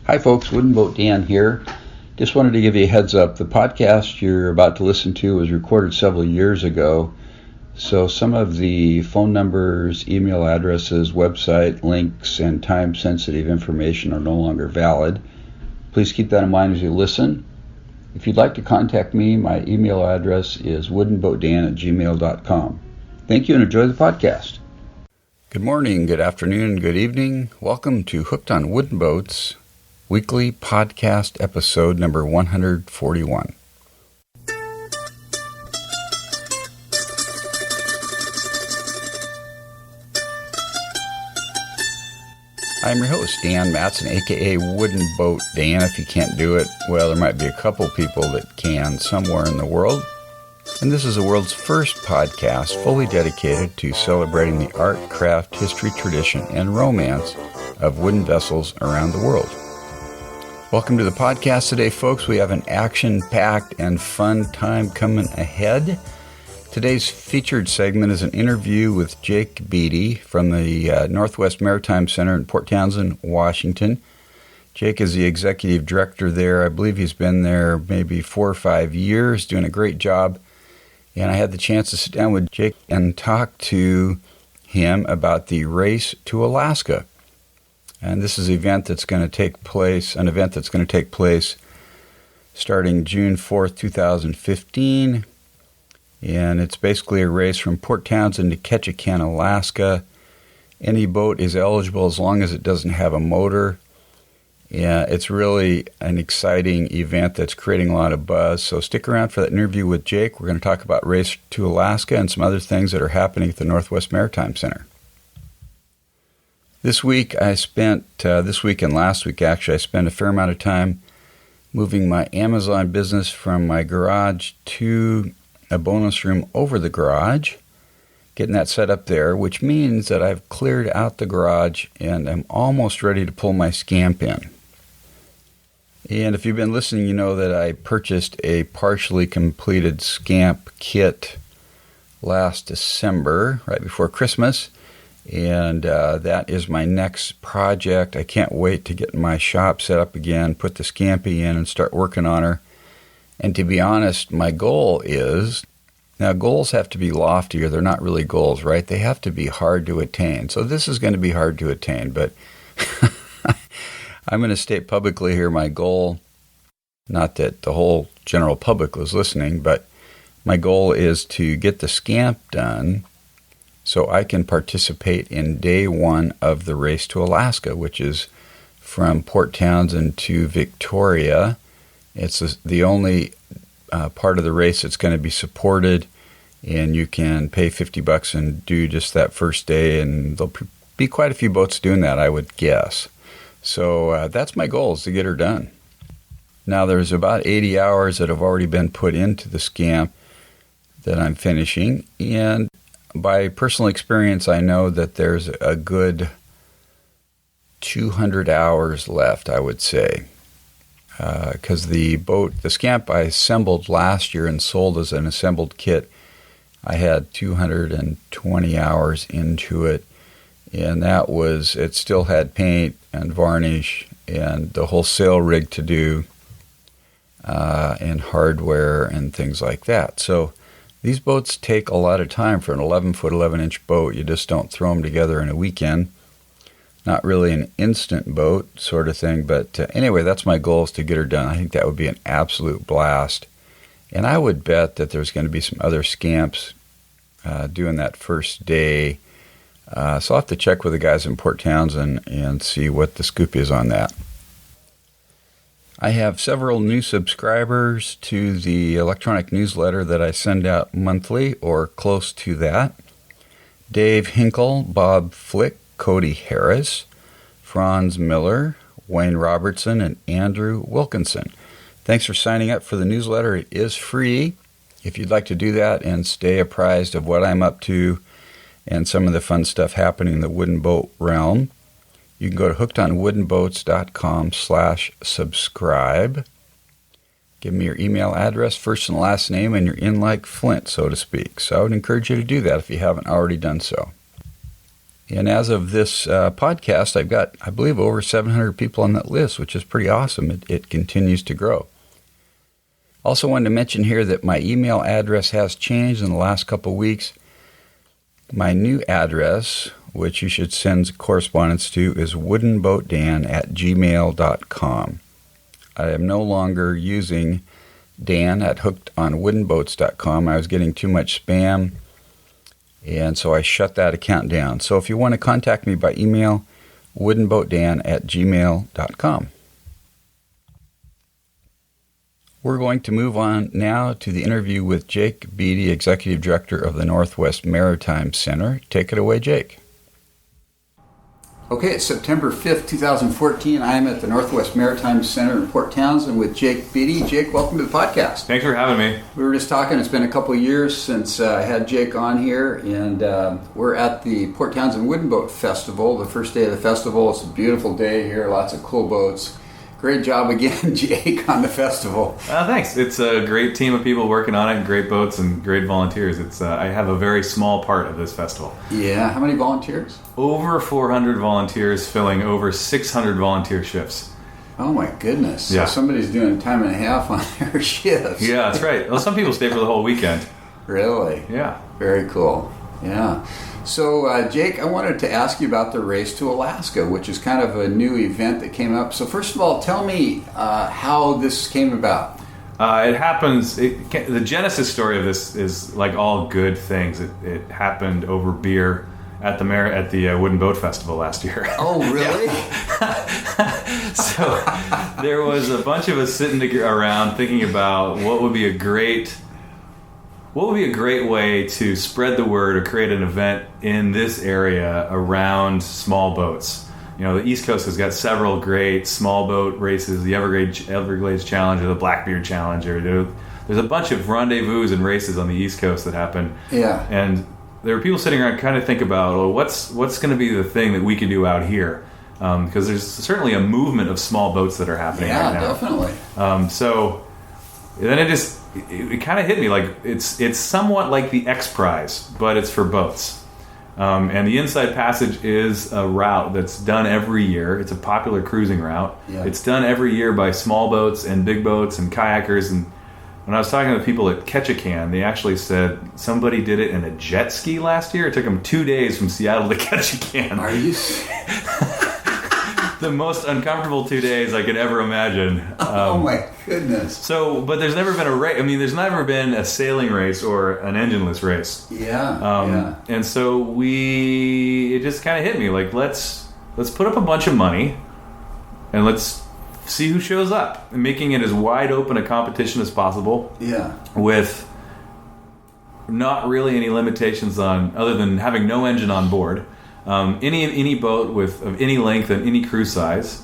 Hi folks, Wooden Boat Dan here. Just wanted to give you a heads up. The podcast you're about to listen to was recorded several years ago, so some of the phone numbers, email addresses, website links, and time-sensitive information are no longer valid. Please keep that in mind as you listen. If you'd like to contact me, my email address is woodenboatdan@gmail.com. Thank you and enjoy the podcast. Good morning, good afternoon, good evening. Welcome to Hooked on Wooden Boats, weekly podcast episode number 141. I'm your host, Dan Matson, aka Wooden Boat Dan. If you can't do it, well, there might be a couple people that can somewhere in the world. And this is the world's first podcast fully dedicated to celebrating the art, craft, history, tradition, and romance of wooden vessels around the world. Welcome to the podcast today, folks. We have an action-packed and fun time coming ahead. Today's featured segment is an interview with Jake Beattie from the North Maritime Center in Port Townsend, Washington. Jake is the executive director there. I believe he's been there maybe 4 or 5 years, doing a great job. And I had the chance to sit down with Jake and talk to him about the Race to Alaska. And this is an event that's going to take place starting June 4th, 2015. And it's basically a race from Port Townsend to Ketchikan, Alaska. Any boat is eligible as long as it doesn't have a motor. Yeah, it's really an exciting event that's creating a lot of buzz. So stick around for that interview with Jake. We're going to talk about Race to Alaska and some other things that are happening at the North Maritime Center. This week and last week, actually, I spent a fair amount of time moving my Amazon business from my garage to a bonus room over the garage, getting that set up there, which means that I've cleared out the garage and I'm almost ready to pull my scamp in. And if you've been listening, you know that I purchased a partially completed scamp kit last December, right before Christmas. And that is my next project. I can't wait to get my shop set up again, put the Scampi in, and start working on her. And to be honest, my goal is, now goals have to be lofty or they're not really goals, right? They have to be hard to attain. So this is going to be hard to attain, but I'm going to state publicly here my goal, not that the whole general public was listening, but my goal is to get the scamp done so I can participate in day one of the Race to Alaska, which is from Port Townsend to Victoria. It's the only part of the race that's going to be supported, and you can pay $50 and do just that first day, and there'll be quite a few boats doing that, I would guess. So that's my goal, is to get her done. Now, there's about 80 hours that have already been put into the scamp that I'm finishing, and by personal experience, I know that there's a good 200 hours left, I would say. Because the scamp I assembled last year and sold as an assembled kit, I had 220 hours into it. And it still had paint and varnish and the whole sail rig to do, and hardware and things like that. So these boats take a lot of time for an 11-foot, 11-inch boat. You just don't throw them together in a weekend. Not really an instant boat sort of thing, but anyway, that's my goal, is to get her done. I think that would be an absolute blast. And I would bet that there's going to be some other scamps doing that first day. So I'll have to check with the guys in Port Townsend and see what the scoop is on that. I have several new subscribers to the electronic newsletter that I send out monthly or close to that. Dave Hinkle, Bob Flick, Cody Harris, Franz Miller, Wayne Robertson, and Andrew Wilkinson. Thanks for signing up for the newsletter. It is free. If you'd like to do that and stay apprised of what I'm up to and some of the fun stuff happening in the wooden boat realm, you can go to hookedonwoodenboats.com/subscribe. Give me your email address, first and last name, and you're in like Flint, so to speak. So I would encourage you to do that if you haven't already done so. And as of this podcast, I've got, I believe, over 700 people on that list, which is pretty awesome. It continues to grow. Also wanted to mention here that my email address has changed in the last couple of weeks. My new address, which you should send correspondence to, is woodenboatdan@gmail.com. I am no longer using dan@hookedonwoodenboats.com. I was getting too much spam, and so I shut that account down. So if you want to contact me by email, woodenboatdan@gmail.com. We're going to move on now to the interview with Jake Beattie, Executive Director of the North Maritime Center. Take it away, Jake. Okay, it's September 5th, 2014. I am at the North Maritime Center in Port Townsend with Jake Beattie. Jake, welcome to the podcast. Thanks for having me. We were just talking. It's been a couple of years since I had Jake on here, and we're at the Port Townsend Wooden Boat Festival, the first day of the festival. It's a beautiful day here, lots of cool boats. Great job again, Jake, on the festival. Thanks. It's a great team of people working on it, great boats and great volunteers. It's I have a very small part of this festival. Yeah. How many volunteers? Over 400 volunteers filling over 600 volunteer shifts. Oh, my goodness. Yeah. So somebody's doing time and a half on their shifts. Yeah, that's right. Well, some people stay for the whole weekend. Really? Yeah. Very cool. Yeah. So, Jake, I wanted to ask you about the Race to Alaska, which is kind of a new event that came up. So, first of all, tell me how this came about. It happens. The genesis story of this is like all good things. It happened over beer at the Wooden Boat Festival last year. Oh, really? So there was a bunch of us sitting around thinking about what would be a great way to spread the word or create an event in this area around small boats. You know, the East Coast has got several great small boat races, the Everglades Challenge or the Blackbeard Challenge. There's a bunch of rendezvous and races on the East Coast that happen. Yeah. And there were people sitting around kind of think about, well, what's going to be the thing that we can do out here? Because there's certainly a movement of small boats that are happening right now. Yeah, definitely. So then it kind of hit me like it's somewhat like the X Prize, but it's for boats. And the Inside Passage is a route that's done every year. It's a popular cruising route. Yeah. It's done every year by small boats and big boats and kayakers. And when I was talking to the people at Ketchikan, they actually said somebody did it in a jet ski last year. It took them 2 days from Seattle to Ketchikan. Are you? The most uncomfortable 2 days I could ever imagine. Oh my goodness! So, but there's never been a race. I mean, there's never been a sailing race or an engineless race. Yeah. And so it just kind of hit me like let's put up a bunch of money, and let's see who shows up, and making it as wide open a competition as possible. Yeah. With not really any limitations on other than having no engine on board. Any boat of any length and any crew size,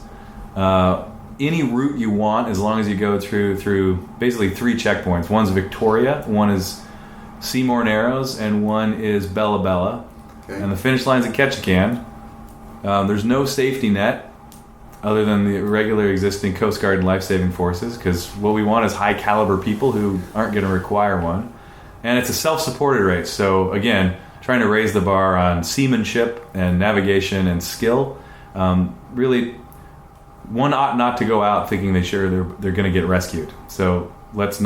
any route you want, as long as you go through basically 3 checkpoints. One's Victoria, one is Seymour Narrows, and one is Bella Bella. Okay. And the finish line's at Ketchikan. There's no safety net other than the regular existing Coast Guard and life-saving forces, because what we want is high-caliber people who aren't going to require one. And it's a self-supported race, so again, trying to raise the bar on seamanship and navigation and skill. Really, one ought not to go out thinking they're going to get rescued. So let's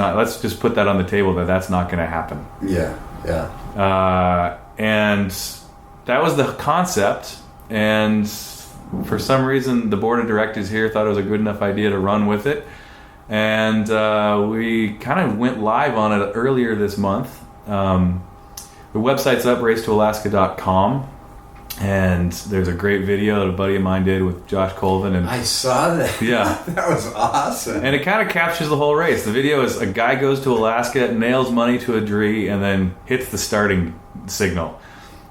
just put that on the table that's not going to happen. Yeah. And that was the concept. And for some reason, the board of directors here thought it was a good enough idea to run with it. And we kind of went live on it earlier this month. The website's up, racetoalaska.com, and there's a great video that a buddy of mine did with Josh Colvin. And I saw that. Yeah. That was awesome. And it kind of captures the whole race. The video is a guy goes to Alaska, nails money to a tree, and then hits the starting signal.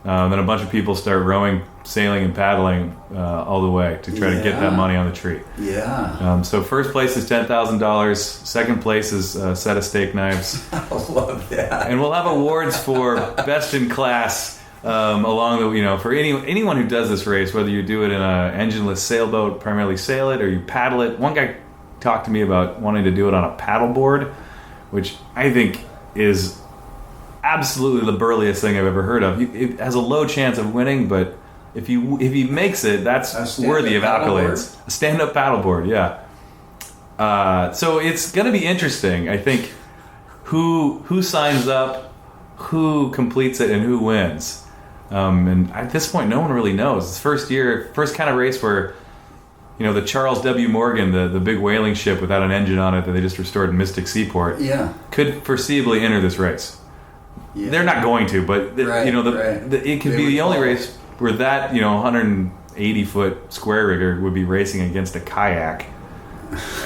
Then a bunch of people start rowing, sailing, and paddling all the way to try to get that money on the tree. Yeah. So first place is $10,000. Second place is a set of steak knives. I love that. And we'll have awards for best in class along the for anyone who does this race, whether you do it in an engineless sailboat, primarily sail it, or you paddle it. One guy talked to me about wanting to do it on a paddleboard, which I think is absolutely the burliest thing I've ever heard of. It has a low chance of winning, but If he makes it, that's worthy of accolades. A stand-up paddleboard, yeah. So it's going to be interesting. I think who signs up, who completes it, and who wins. And at this point, no one really knows. It's first kind of race where, the Charles W. Morgan, the big whaling ship without an engine on it that they just restored in Mystic Seaport, could foreseeably enter this race. Yeah. They're not going to, but it could be the only race where that 180-foot square rigger would be racing against a kayak,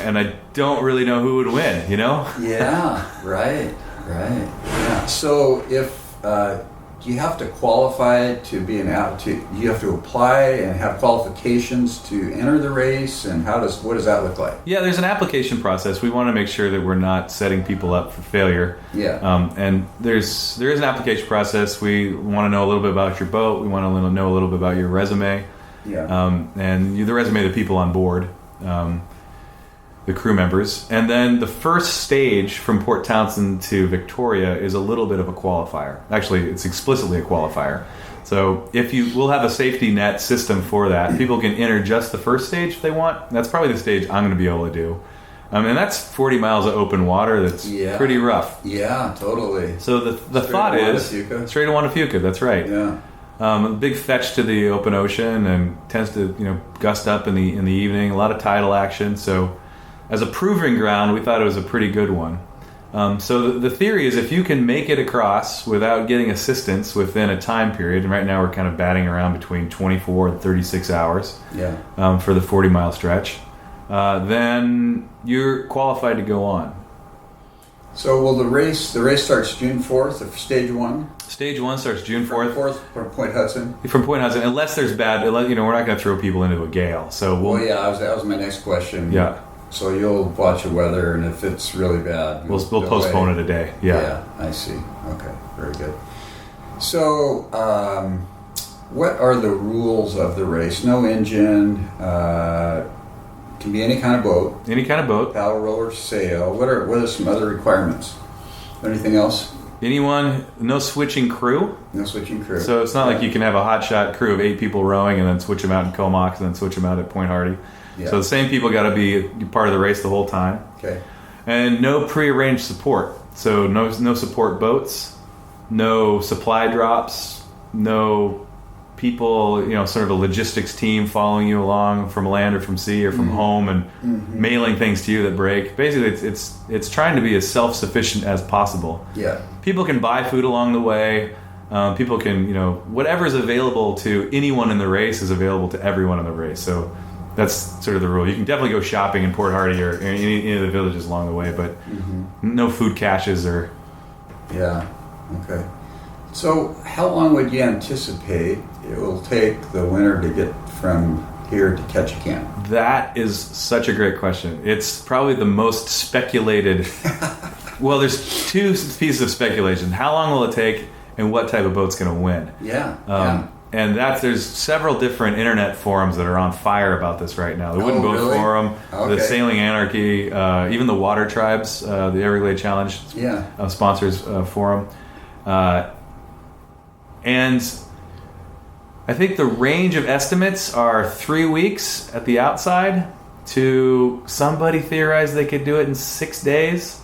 and I don't really know who would win. Yeah, right. Yeah. So if do you have to qualify to be you have to apply and have qualifications to enter the race, and what does that look like? Yeah, there's an application process. We want to make sure that we're not setting people up for failure. Yeah. And there is an application process. We want to know a little bit about your boat. We want to know a little bit about your resume. Yeah. And the resume of the people on board. The crew members. And then the first stage from Port Townsend to Victoria is a little bit of a qualifier. Actually, it's explicitly a qualifier. So we'll have a safety net system for that. People can enter just the first stage if they want. That's probably the stage I'm going to be able to do. And that's 40 miles of open water that's pretty rough. Yeah, totally. So the thought is... Straight to Wannafuka, that's right. Yeah. A big fetch to the open ocean, and tends to gust up in the evening. A lot of tidal action, so... As a proving ground, we thought it was a pretty good one. So the theory is if you can make it across without getting assistance within a time period, and right now we're kind of batting around between 24 and 36 hours for the 40-mile stretch, then you're qualified to go on. So will the race starts June 4th of stage 1? Stage 1 starts June 4th. From Point Hudson? From Point Hudson, unless there's we're not going to throw people into a gale. So that was my next question. Yeah. So you'll watch the weather, and if it's really bad, we'll postpone it a day. Yeah, I see. Okay, very good. So, what are the rules of the race? No engine. Can be any kind of boat. Any kind of boat. Paddle, roller, sail. What are some other requirements? Anything else? No switching crew. No switching crew. So it's not like you can have a hotshot crew of 8 people rowing and then switch them out in Comox and then switch them out at Point Hardy. Yeah. So the same people got to be part of the race the whole time. Okay. And no prearranged support. So no support boats, no supply drops, no people, sort of a logistics team following you along from land or from sea or from home and mailing things to you that break. Basically, it's trying to be as self-sufficient as possible. Yeah. People can buy food along the way. People can, whatever is available to anyone in the race is available to everyone in the race. So that's sort of the rule. You can definitely go shopping in Port Hardy or any of the villages along the way, but no food caches or... Yeah, okay. So how long would you anticipate it will take the winner to get from here to Ketchikan? That is such a great question. It's probably the most speculated... Well, there's 2 pieces of speculation. How long will it take and what type of boat's going to win? Yeah. And there's several different internet forums that are on fire about this right now. The Wooden Boat Forum, the Sailing Anarchy, even the Water Tribes, the Everglade Challenge sponsors forum. And I think the range of estimates are 3 weeks at the outside to somebody theorized they could do it in 6 days.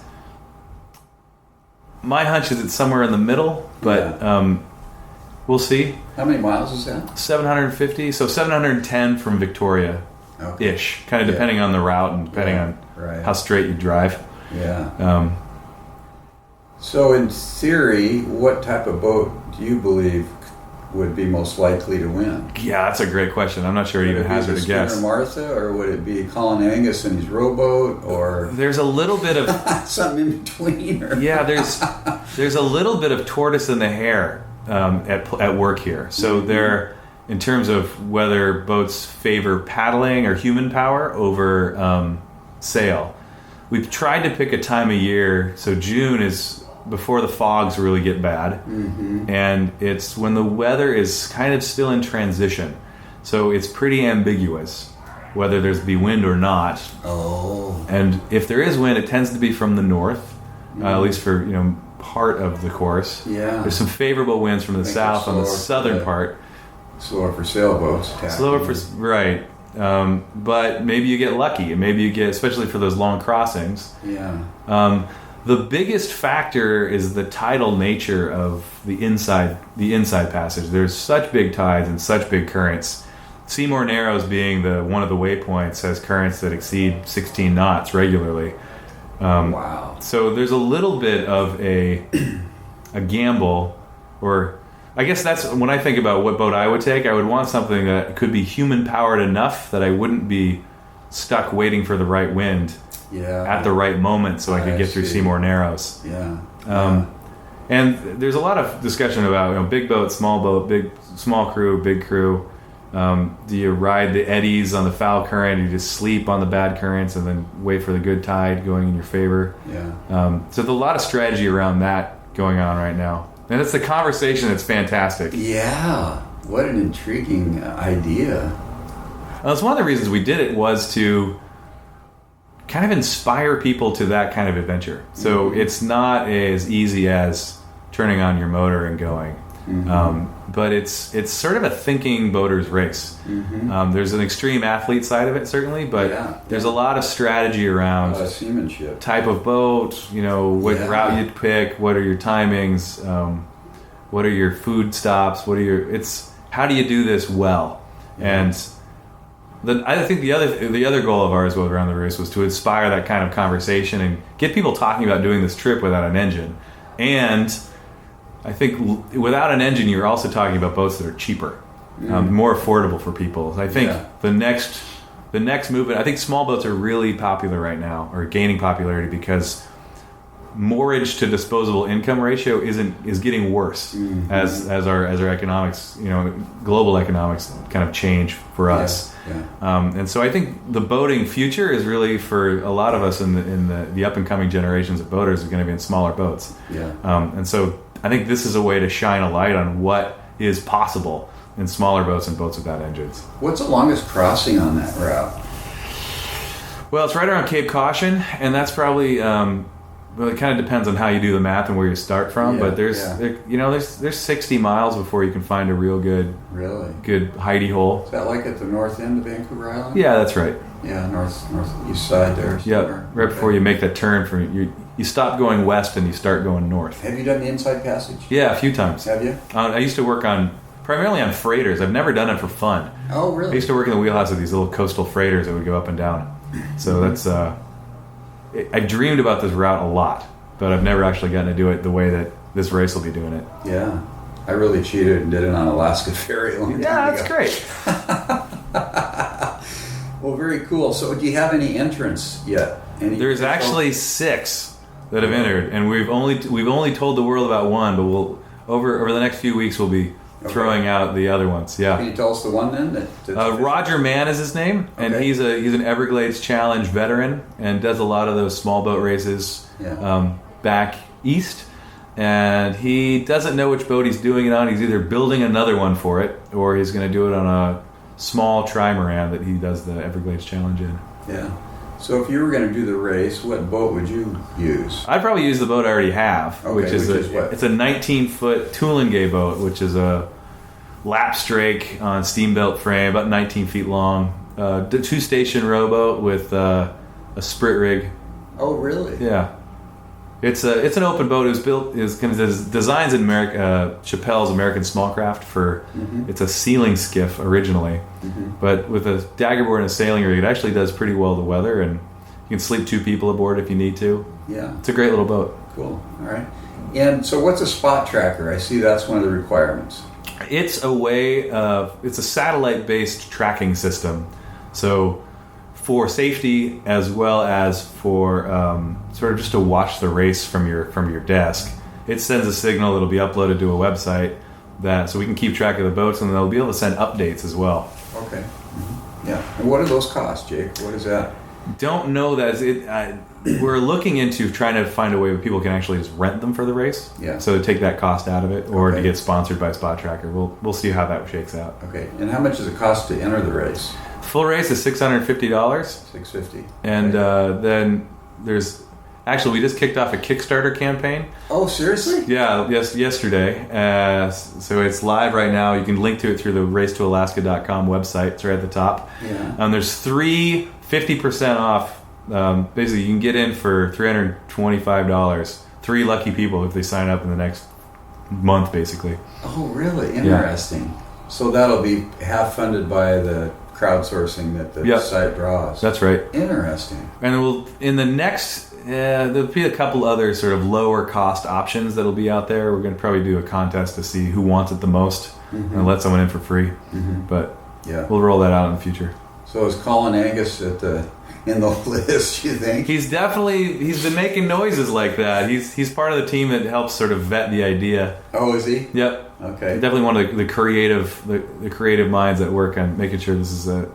My hunch is it's somewhere in the middle, but... We'll see. How many miles is that? 750, so 710 from Victoria-ish, kind of depending on the route and depending on how straight you drive. Yeah. So in theory, what type of boat do you believe would be most likely to win? Yeah, that's a great question. I'm not sure it even hazard a guess. Schooner Martha, or would it be Colin Angus and his rowboat, or there's a little bit of something in between? Or... Yeah, there's a little bit of tortoise in the hare at work here. So there, in terms of whether boats favor paddling or human power over sail, we've tried to pick a time of year. So June is before the fogs really get bad, and it's when the weather is kind of still in transition. So it's pretty ambiguous whether there's be wind or not. Oh. And if there is wind, it tends to be from the north, at least for part of the course. Yeah. There's some favorable winds from the south on the southern part. Slower for sailboats. Slower for right. But maybe you get lucky, and maybe you get, especially for those long crossings. Yeah. The biggest factor is the tidal nature of the inside passage. There's such big tides and such big currents. Seymour Narrows, being one of the waypoints, has currents that exceed 16 knots regularly. Wow. So there's a little bit of a gamble, or I guess that's when I think about what boat I would take. I would want something that could be human powered enough that I wouldn't be stuck waiting for the right wind at the right moment, so I could get through Seymour Narrows. Yeah. And there's a lot of discussion about big boat, small crew, big crew. Do you ride the eddies on the foul current? Do you just sleep on the bad currents and then wait for the good tide going in your favor? Yeah. So there's a lot of strategy around that going on right now. And it's a conversation that's fantastic. Yeah. What an intriguing idea. That's one of the reasons we did it, was to kind of inspire people to that kind of adventure. So it's not as easy as turning on your motor and going. But it's sort of a thinking boater's race. There's an extreme athlete side of it, certainly, but there's a lot of strategy around seamanship, type of boat, what route you'd pick, what are your timings, what are your food stops, it's how do you do this well? And I think the other goal of ours around the race was to inspire that kind of conversation and get people talking about doing this trip without an engine. And I think without an engine, you're also talking about boats that are cheaper, more affordable for people. I think the next movement, I think small boats are really popular right now, or gaining popularity, because moorage to disposable income ratio is getting worse as our economics, global economics kind of change for us. And so I think the boating future is really, for a lot of us in the up and coming generations of boaters, is going to be in smaller boats. And so I think this is a way to shine a light on what is possible in smaller boats and boats without engines. What's the longest crossing on that route? Well, it's right around Cape Caution, and that's probably well, it kind of depends on how you do the math and where you start from. But there's 60 miles before you can find a real good hidey hole. Is that like at the north end of Vancouver Island? Yeah, that's right. Yeah, northeast side there. Yeah, right before you make that turn from you stop going west and you start going north. Have you done the inside passage? Yeah, a few times. Have you? I used to work primarily on freighters. I've never done it for fun. Oh, really? I used to work in the wheelhouse of these little coastal freighters that would go up and down. So that's I dreamed about this route a lot, but I've never actually gotten to do it the way that this race will be doing it. Yeah, I really cheated and did it on Alaska Ferry a long time ago. Yeah, that's great. Well, very cool. So, do you have any entrants yet? There's actually 6 that have entered, and we've only told the world about one, but we'll over the next few weeks we'll be throwing out the other ones. Yeah. Can you tell us the one then? Roger Mann is his name, and he's an Everglades Challenge veteran and does a lot of those small boat races back east. And he doesn't know which boat he's doing it on. He's either building another one for it, or he's going to do it on a small trimaran that he does the Everglades Challenge in. Yeah. So if you were going to do the race, what boat would you use? I'd probably use the boat I already have, which is what? It's a 19-foot Tulangay boat, which is a lapstrake on steamboat frame, about 19 feet long, 2-station rowboat with a sprit rig. Oh, really? Yeah. It's an open boat. It was built designs in Chappell's American Smallcraft for. It's a sealing skiff originally, but with a daggerboard and a sailing rig, it actually does pretty well the weather, and you can sleep 2 people aboard if you need to. Yeah, it's a great little boat. Cool. All right. And so, what's a spot tracker? I see that's one of the requirements. It's it's a satellite-based tracking system, so for safety as well as for sort of just to watch the race from your desk. It sends a signal that'll be uploaded to a website so we can keep track of the boats, and they'll be able to send updates as well. Okay. Yeah. And what do those cost, Jake? What is that? Don't know that. We're looking into trying to find a way where people can actually just rent them for the race. Yeah. So to take that cost out of it, or to get sponsored by Spot Tracker. We'll see how that shakes out. Okay. And how much does it cost to enter the race? Full race is $650. $650. And then there's Actually, we just kicked off a Kickstarter campaign. Oh, seriously? Yeah, yesterday. So it's live right now. You can link to it through the racetoalaska.com website. It's right at the top. Yeah. There's 50% off. Basically, you can get in for $325. 3 lucky people if they sign up in the next month, basically. Oh, really? Interesting. Yeah. So that'll be half funded by the crowdsourcing that the site draws. That's right. Interesting. And in the next, there'll be a couple other sort of lower cost options that'll be out there. We're going to probably do a contest to see who wants it the most and let someone in for free. But we'll roll that out in the future. So is Colin Angus in the list, you think? He's been making noises like that. He's part of the team that helps sort of vet the idea. Oh, is he? Yep. Okay. Definitely one of the creative minds that work on making sure this is going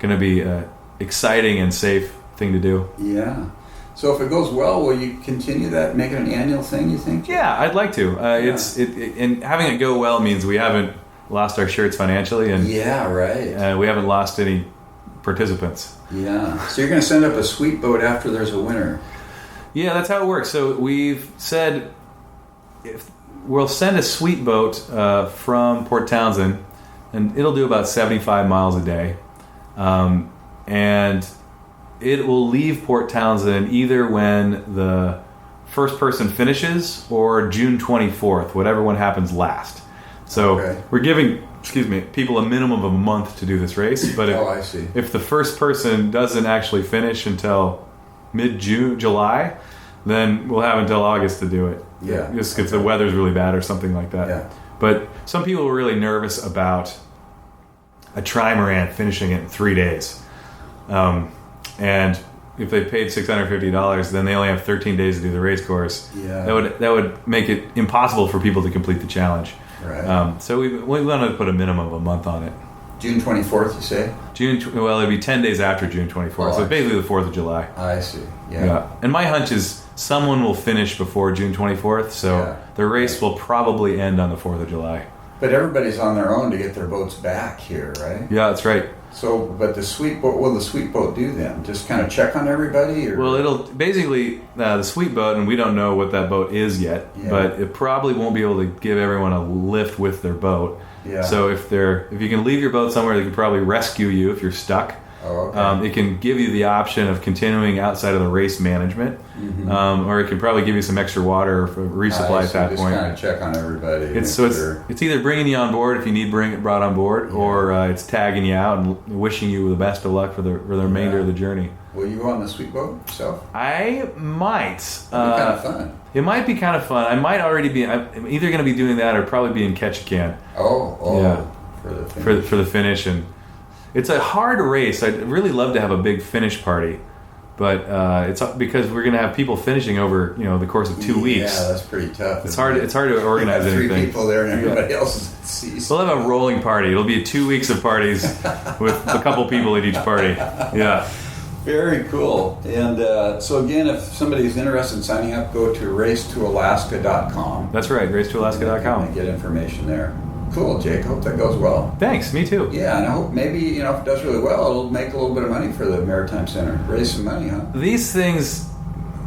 to be an exciting and safe thing to do. Yeah. So if it goes well, will you continue that, make it an annual thing, you think? Yeah, I'd like to. And having it go well means we haven't lost our shirts financially, and right. We haven't lost any participants. Yeah. So you're going to send up a sweet boat after there's a winner. Yeah, that's how it works. So we've said we'll send a sweet boat from Port Townsend, and it'll do about 75 miles a day, and it will leave Port Townsend either when the first person finishes or June 24th, whatever one happens last. So we're giving people a minimum of a month to do this race. But I see. If the first person doesn't actually finish until mid-July, then we'll have until August to do it. Yeah. Just if the weather's really bad or something like that. Yeah. But some people were really nervous about a trimaran finishing it in 3 days. And if they paid $650, then they only have 13 days to do the race course. Yeah. That would make it impossible for people to complete the challenge. Right. So we wanted to put a minimum of a month on it. June 24th, you say? It'd be 10 days after June 24th. So basically the 4th of July. I see. Yeah. And my hunch is someone will finish before June 24th, so the race will probably end on the 4th of July. But everybody's on their own to get their boats back here, right? Yeah, that's right. So, but the sweet boat, what will the sweet boat do then? Just kind of check on everybody? Or? Well, it'll basically, the sweet boat, and we don't know what that boat is yet, but it probably won't be able to give everyone a lift with their boat. Yeah. So if you can leave your boat somewhere, they can probably rescue you if you're stuck. Oh, okay. It can give you the option of continuing outside of the race management, or it can probably give you some extra water for resupply at that point. Just kind of check on everybody. It's either bringing you on board if you need brought on board, or it's tagging you out and wishing you the best of luck for the remainder of the journey. Will you go on the sweet boat yourself? I might. It'd be kind of fun. It might be kind of fun. I might already be. I'm either going to be doing that or probably be in Ketchikan. For the finish. And it's a hard race. I'd really love to have a big finish party, but it's because we're going to have people finishing over the course of 2 weeks. Yeah, that's pretty tough. It's hard to organize anything. 3 people there and everybody else is at sea. We'll have a rolling party. It'll be 2 weeks of parties with a couple people at each party. Yeah. Very cool. And so again, if somebody's interested in signing up, go to racetoalaska.com. That's right, racetoalaska.com. And get information there. Cool, Jake. Hope that goes well. Thanks. Me too. Yeah, and I hope maybe, if it does really well, it'll make a little bit of money for the Maritime Center. Raise some money, huh? These things,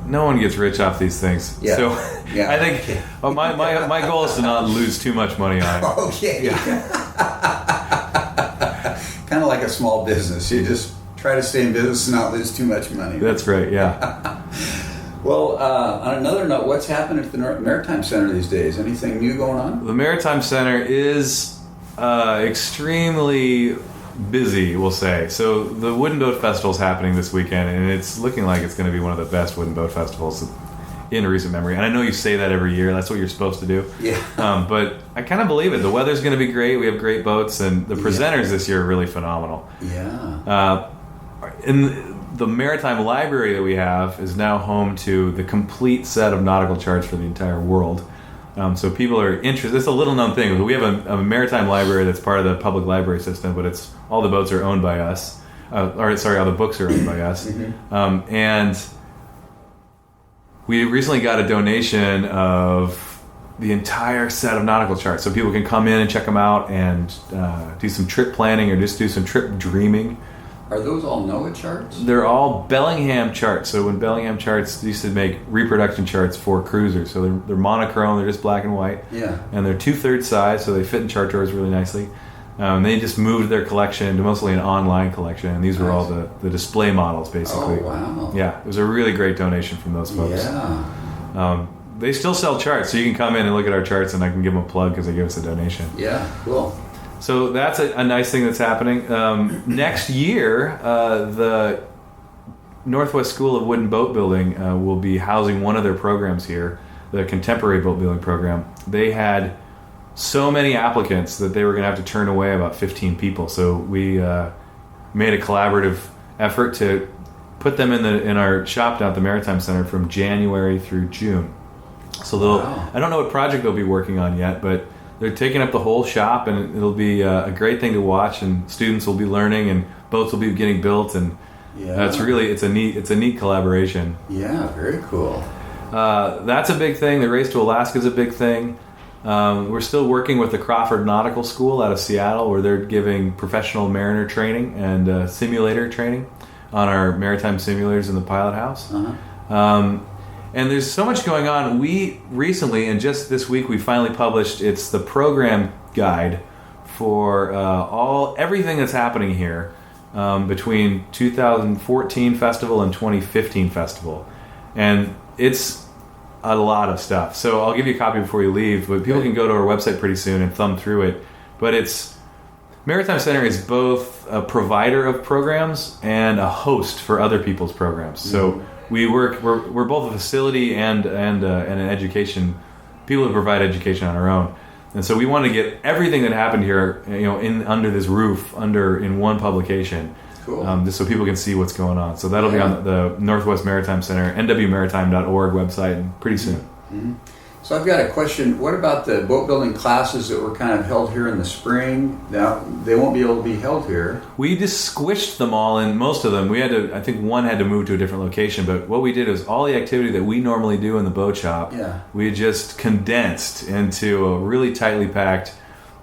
no one gets rich off these things. Yeah. So yeah. I think my goal is to not lose too much money on it. Okay. Yeah. Kind of like a small business. You just try to stay in business and not lose too much money. That's right, yeah. Well, on another note, what's happening at the North Maritime Center these days? Anything new going on? The Maritime Center is extremely busy, we'll say. So the Wooden Boat Festival is happening this weekend, and it's looking like it's going to be one of the best wooden boat festivals in recent memory. And I know you say that every year. That's what you're supposed to do. Yeah. But I kind of believe it. The weather's going to be great. We have great boats, and the presenters this year are really phenomenal. Yeah. In the Maritime Library that we have is now home to the complete set of nautical charts for the entire world. So people are interested. It's a little known thing. We have a maritime library that's part of the public library system, but it's all the boats are owned by us. All the books are owned by us. And we recently got a donation of the entire set of nautical charts, so people can come in and check them out and do some trip planning or just do some trip dreaming. Are those all NOAA charts? They're all Bellingham charts. So when Bellingham charts used to make reproduction charts for cruisers, so they're monochrome, they're just black and white. Yeah. And they're 2/3 size, so they fit in chart drawers really nicely. They just moved their collection to mostly an online collection, and these were all the display models, basically. Oh, wow. Yeah, it was a really great donation from those folks. Yeah. They still sell charts, so you can come in and look at our charts, and I can give them a plug because they give us a donation. Yeah, cool. So that's a nice thing that's happening. Next year, the Northwest School of Wood and Boat Building will be housing one of their programs here, the Contemporary Boat Building Program. They had so many applicants that they were going to have to turn away about 15 people. So we made a collaborative effort to put them in our shop down at the Maritime Center from January through June. So I don't know what project they'll be working on yet, but they're taking up the whole shop, and it'll be a great thing to watch, and students will be learning, and boats will be getting built, and it's a neat collaboration. Yeah, very cool. That's a big thing. The Race to Alaska is a big thing. We're still working with the Crawford Nautical School out of Seattle, where they're giving professional mariner training and simulator training on our maritime simulators in the pilot house. Uh-huh. And there's so much going on. We recently, and just this week, we finally published, it's the program guide for everything that's happening here between 2014 festival and 2015 festival. And it's a lot of stuff. So I'll give you a copy before you leave, but people can go to our website pretty soon and thumb through it. But Maritime Center is both a provider of programs and a host for other people's programs. So we're both a facility and an education, people who provide education on our own. And so we want to get everything that happened here, under this roof, in one publication. Cool. Just so people can see what's going on. So that'll be on the Northwest Maritime Center, nwmaritime.org website, and pretty soon. Mm-hmm. So I've got a question. What about the boat building classes that were kind of held here in the spring? Now, they won't be able to be held here. We just squished them all in, most of them. I think one had to move to a different location, but what we did was all the activity that we normally do in the boat shop, we just condensed into a really tightly packed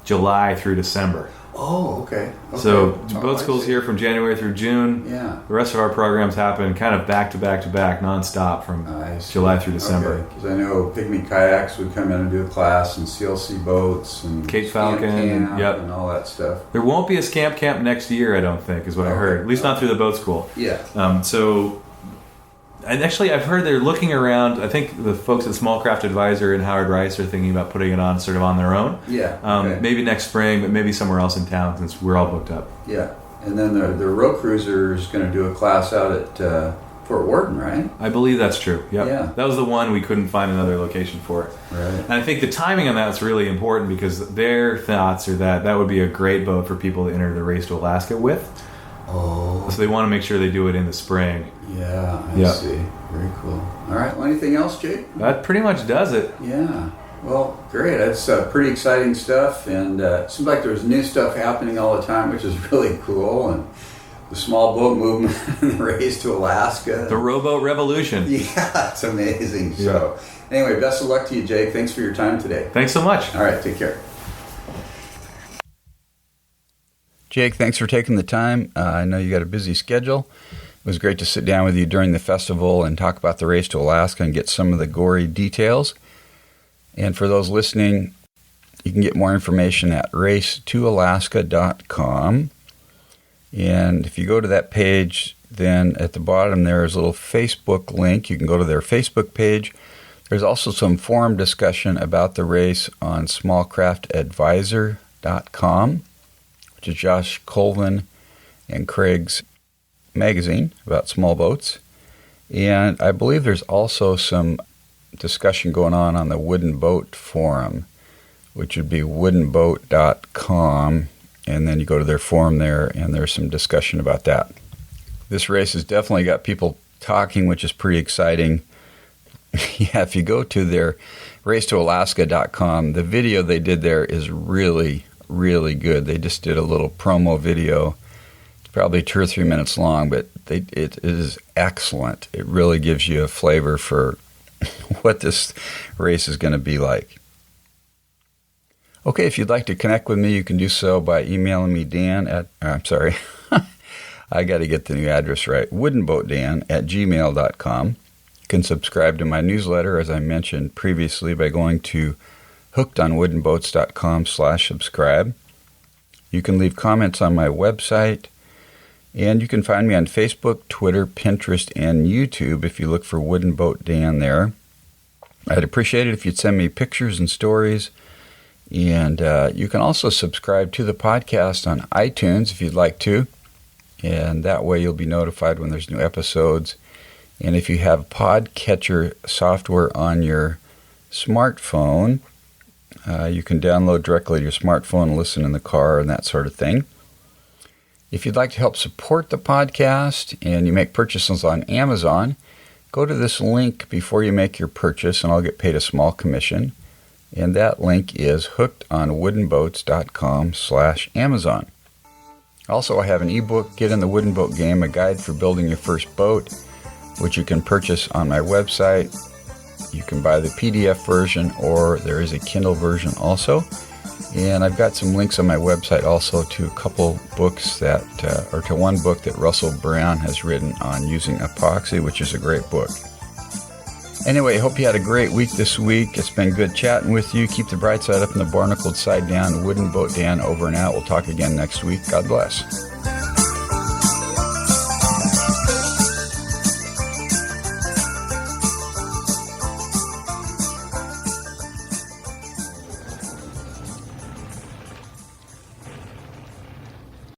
July through December. Oh, okay. So boat school's here from January through June. Yeah. The rest of our programs happen kind of back to back to back, nonstop from July through December. Because I know Pygmy Kayaks would come in and do a class, and CLC boats, and Cape Falcon, and all that stuff. There won't be a Scamp Camp next year, I don't think, is what I heard. At least not through the boat school. Yeah. And actually, I've heard they're looking around. I think the folks at Small Craft Advisor and Howard Rice are thinking about putting it on sort of on their own. Yeah. Maybe next spring, but maybe somewhere else in town since we're all booked up. Yeah. And then the row cruiser is going to do a class out at Fort Worden, right? I believe that's true. Yep. Yeah. That was the one we couldn't find another location for. Right. And I think the timing on that is really important because their thoughts are that would be a great boat for people to enter the Race to Alaska with. Oh. So they want to make sure they do it in the spring. Yeah, I see. Very cool. All right. Well, anything else, Jake? That pretty much does it. Yeah. Well, great. That's pretty exciting stuff. And it seems like there's new stuff happening all the time, which is really cool. And the small boat movement and the Race to Alaska. The rowboat revolution. Yeah, it's amazing. Yeah. So anyway, best of luck to you, Jake. Thanks for your time today. Thanks so much. All right. Take care. Jake, thanks for taking the time. I know you got a busy schedule. It was great to sit down with you during the festival and talk about the Race to Alaska and get some of the gory details. And for those listening, you can get more information at racetoalaska.com. And if you go to that page, then at the bottom there is a little Facebook link. You can go to their Facebook page. There's also some forum discussion about the race on smallcraftadvisor.com. which is Josh Colvin and Craig's magazine about small boats. And I believe there's also some discussion going on the Wooden Boat Forum, which would be woodenboat.com. And then you go to their forum there, and there's some discussion about that. This race has definitely got people talking, which is pretty exciting. Yeah, if you go to their racetoalaska.com, the video they did there is really good. They just did a little promo video. It's probably 2 or 3 minutes long, but it is excellent. It really gives you a flavor for what this race is going to be like. Okay, if you'd like to connect with me, you can do so by emailing me, I got to get the new address right. woodenboatdan@gmail.com. You can subscribe to my newsletter, as I mentioned previously, by going to hookedonwoodenboats.com/subscribe. You can leave comments on my website, and you can find me on Facebook, Twitter, Pinterest, and YouTube if you look for Wooden Boat Dan there. I'd appreciate it if you'd send me pictures and stories. And you can also subscribe to the podcast on iTunes if you'd like to. And that way you'll be notified when there's new episodes. And if you have podcatcher software on your smartphone, you can download directly to your smartphone and listen in the car and that sort of thing. If you'd like to help support the podcast and you make purchases on Amazon, go to this link before you make your purchase and I'll get paid a small commission. And that link is hookedonwoodenboats.com/Amazon. Also, I have an ebook, Get in the Wooden Boat Game, a guide for building your first boat, which you can purchase on my website. You can buy the PDF version, or there is a Kindle version also. And I've got some links on my website also to a couple books or to one book that Russell Brown has written on using epoxy, which is a great book. Anyway, I hope you had a great week this week. It's been good chatting with you. Keep the bright side up and the barnacled side down. Wooden Boat Dan over and out. We'll talk again next week. God bless.